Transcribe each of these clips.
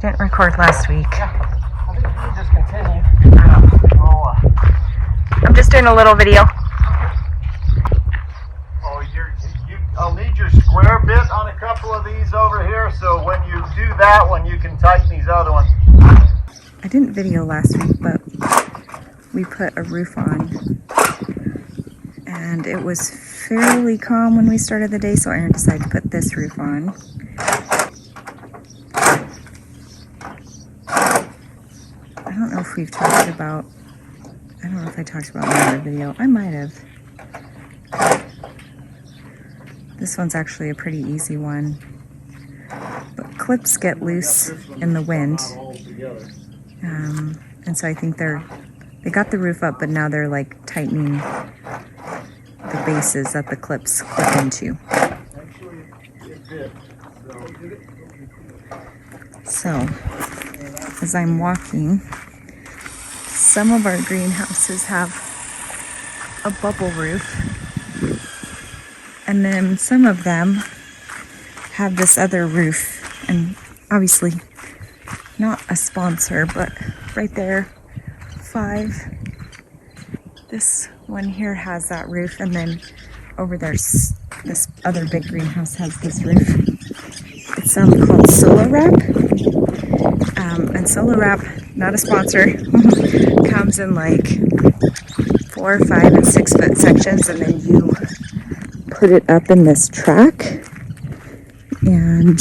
didn't record last week. Yeah, I think we can just continue. I'm just doing a little video. Oh, I'll need your square bit on a couple of these over here, so when you do that one, you can tighten these other ones. I didn't video last week, but we put a roof on. And it was fairly calm when we started the day, so Aaron decided to put this roof on. I don't know if we've talked about, I don't know if I talked about another video. I might have. This one's actually a pretty easy one. But clips get loose in the wind. And so I think they got the roof up, but now they're like tightening the bases that the clips clip into. So, as I'm walking, some of our greenhouses have a bubble roof, and then some of them have this other roof, and obviously not a sponsor, but right there, 5. This one here has that roof, and then over there's this other big greenhouse has this roof. It's called Solo Wrap, and Solo Wrap, not a sponsor, comes in like 4, 5, and 6 foot sections, and then you put it up in this track. And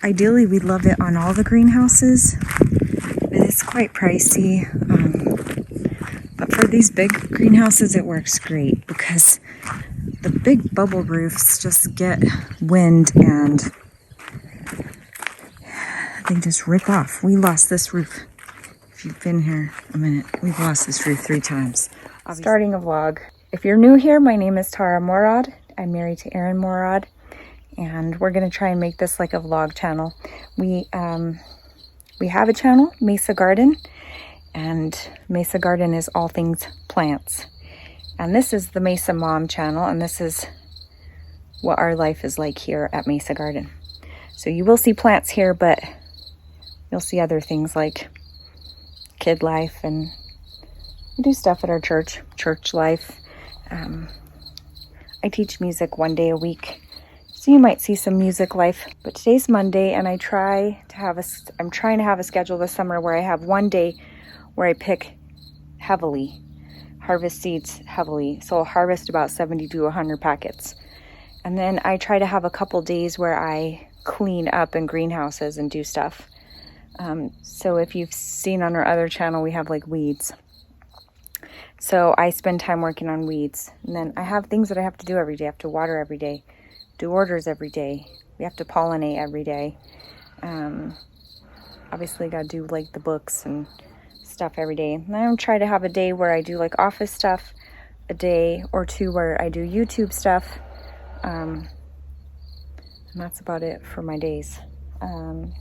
ideally, we'd love it on all the greenhouses, but it's quite pricey. But for these big greenhouses, it works great because the big bubble roofs just get wind and they just rip off. We lost this roof. If you've been here a minute, we've lost this roof 3 times. Starting a vlog. If you're new here, my name is Tara Morad. I'm married to Aaron Morad, and we're gonna try and make this like a vlog channel. We have a channel, Mesa Garden, and Mesa Garden is all things plants. And this is the Mesa Mom channel, and this is what our life is like here at Mesa Garden. So you will see plants here, but you'll see other things like kid life, and we do stuff at our church life. I teach music 1 day a week, so you might see some music life. But today's Monday, and I'm trying to have a schedule this summer where I have 1 day where I pick heavily, harvest seeds heavily. So I'll harvest about 70 to 100 packets. And then I try to have a couple days where I clean up in greenhouses and do stuff. So if you've seen on our other channel, we have like weeds. So I spend time working on weeds. And then I have things that I have to do every day. I have to water every day, do orders every day. We have to pollinate every day. Obviously got to do like the books and stuff every day. And then I try to have a day where I do like office stuff, a day or 2 where I do YouTube stuff. And that's about it for my days. And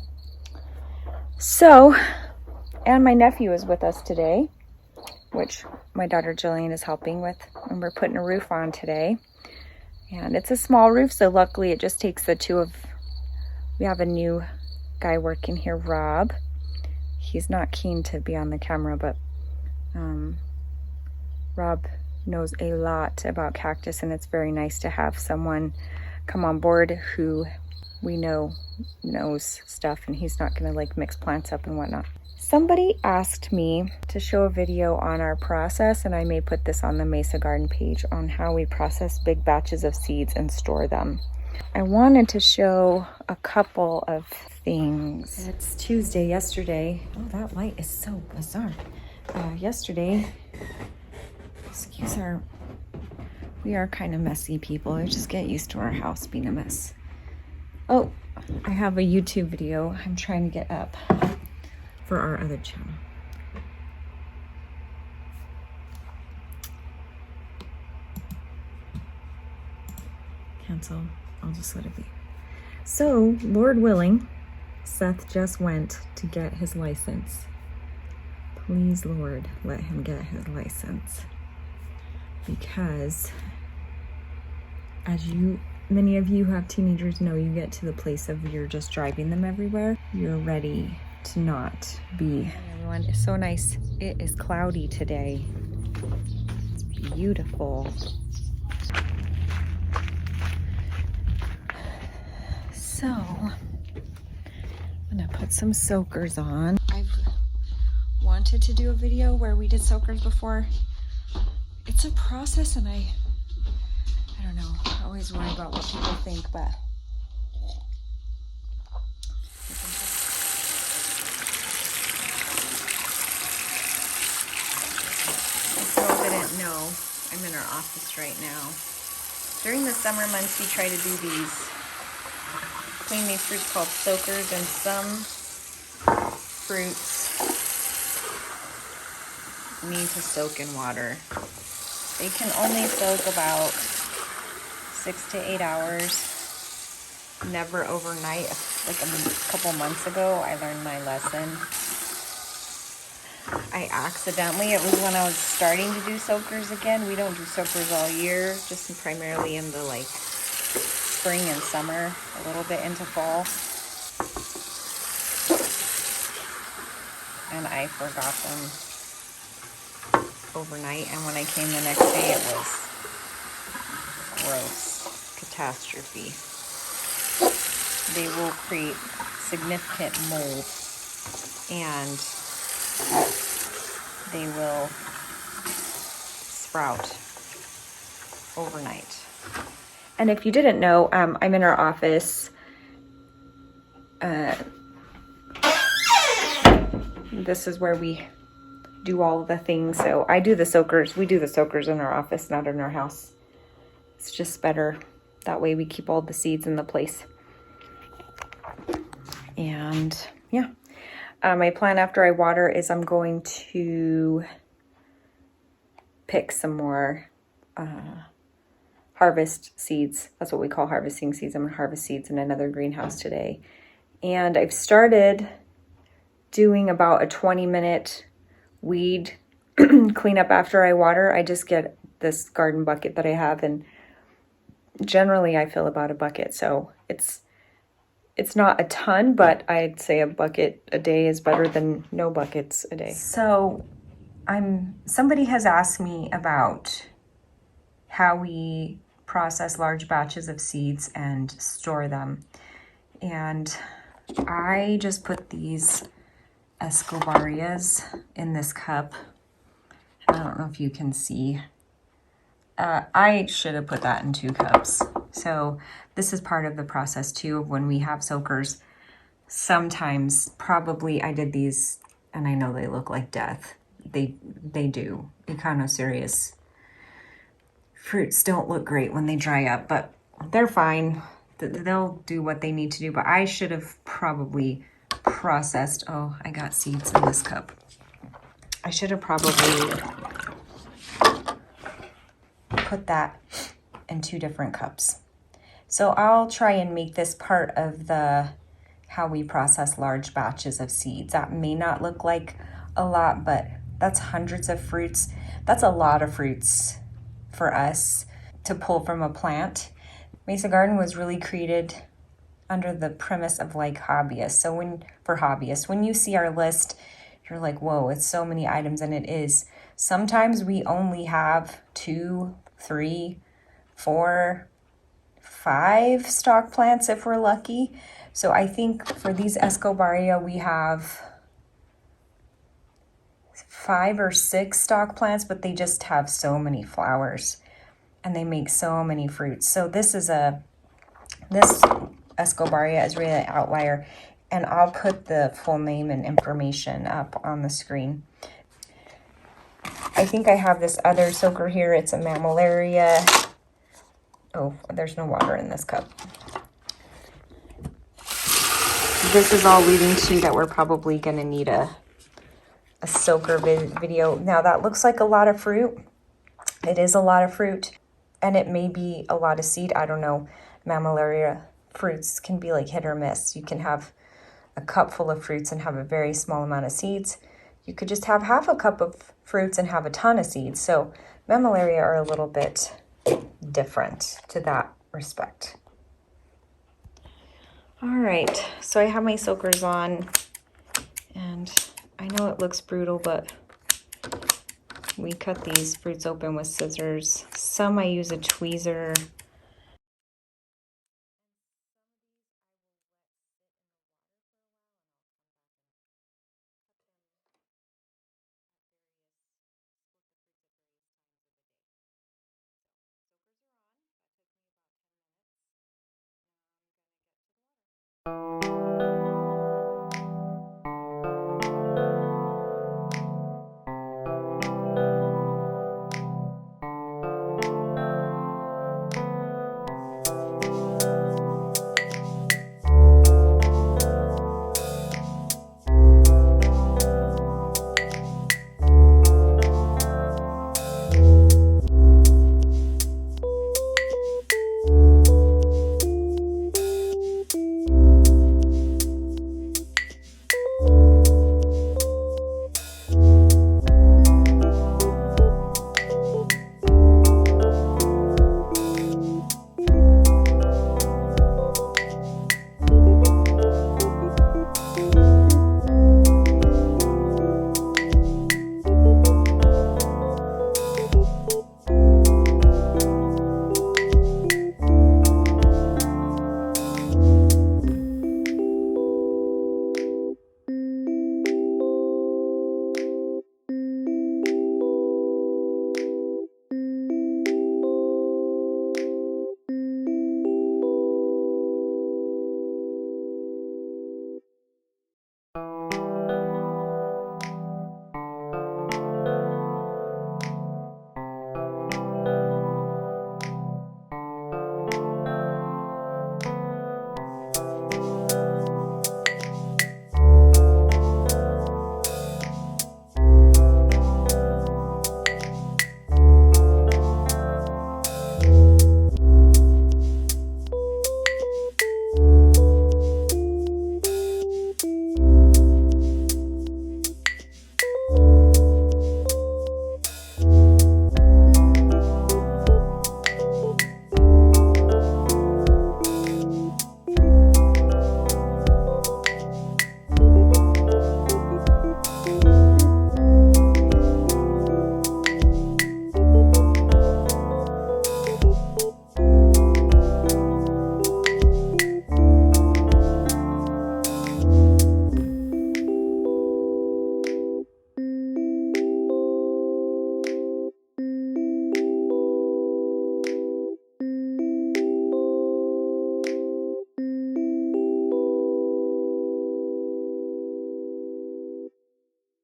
my nephew is with us today, which my daughter Jillian is helping with, and we're putting a roof on today. And it's a small roof, so luckily it just takes the 2 of, we have a new guy working here, Rob. He's not keen to be on the camera, but Rob knows a lot about cactus, and it's very nice to have someone come on board who we know knows stuff, and he's not gonna like mix plants up and whatnot. Somebody asked me to show a video on our process, and I may put this on the Mesa Garden page, on how we process big batches of seeds and store them. I wanted to show a couple of things. It's Tuesday. Yesterday, oh, that light is so bizarre. Yesterday, we are kind of messy people. I just get used to our house being a mess. Oh, I have a YouTube video I'm trying to get up for our other channel. Cancel. I'll just let it be. So, Lord willing, Seth just went to get his license. Please, Lord, let him get his license. Because as you many of you who have teenagers know you get to the place of you're just driving them everywhere. You're ready to not be. Hey everyone, it's so nice. It is cloudy today. It's beautiful. So, I'm gonna put some soakers on. I've wanted to do a video where we did soakers before. It's a process and I don't know, I always worry about what people think, but if you all didn't know, I'm in our office right now. During the summer months, we try to do clean these fruits called soakers, and some fruits need to soak in water. They can only soak about 6 to 8 hours, never overnight. Like a couple months ago, I learned my lesson. I accidentally, it was when I was starting to do soakers again. We don't do soakers all year, just primarily in the like spring and summer, a little bit into fall. And I forgot them overnight, and when I came the next day, it was gross. Catastrophe. They will create significant mold, and they will sprout overnight. And if you didn't know, I'm in our office. This is where we do all the things. So I do the soakers. We do the soakers in our office, not in our house. It's just better. That way we keep all the seeds in the place. And yeah, my plan after I water is I'm going to pick some more harvest seeds. That's what we call harvesting seeds. I'm going to harvest seeds in another greenhouse today. And I've started doing about a 20-minute weed cleanup after I water. I just get this garden bucket that I have, and generally I fill about a bucket. So it's not a ton, but I'd say a bucket a day is better than no buckets a day. So somebody has asked me about how we process large batches of seeds and store them. And I just put these Escobarias in this cup. I don't know if you can see. I should have put that in 2 cups. So this is part of the process too of when we have soakers. Sometimes, probably I did these, and I know they look like death. They do. Echinocerious fruits don't look great when they dry up, but they're fine. They'll do what they need to do, but I should have probably processed. Oh, I got seeds in this cup. I should have probably put that in 2 different cups. So I'll try and make this part of how we process large batches of seeds. That may not look like a lot, but that's hundreds of fruits. That's a lot of fruits for us to pull from a plant. Mesa Garden was really created under the premise of like hobbyists. So for hobbyists, when you see our list, you're like, whoa, it's so many items, and it is. Sometimes we only have 2, 3, 4, 5 stock plants if we're lucky. So I think for these Escobaria, we have 5 or 6 stock plants, but they just have so many flowers and they make so many fruits. So this Escobaria is really an outlier, and I'll put the full name and information up on the screen. I think I have this other soaker here. It's a mammillaria. Oh, there's no water in this cup. This is all leading to that we're probably going to need a soaker video. Now that looks like a lot of fruit. It is a lot of fruit, and it may be a lot of seed. I don't know. Mammillaria fruits can be like hit or miss. You can have a cup full of fruits and have a very small amount of seeds. You could just have half a cup of fruits and have a ton of seeds. So mammillaria are a little bit different to that respect. All right, so I have my soakers on, and I know it looks brutal, but we cut these fruits open with scissors. Some I use a tweezer.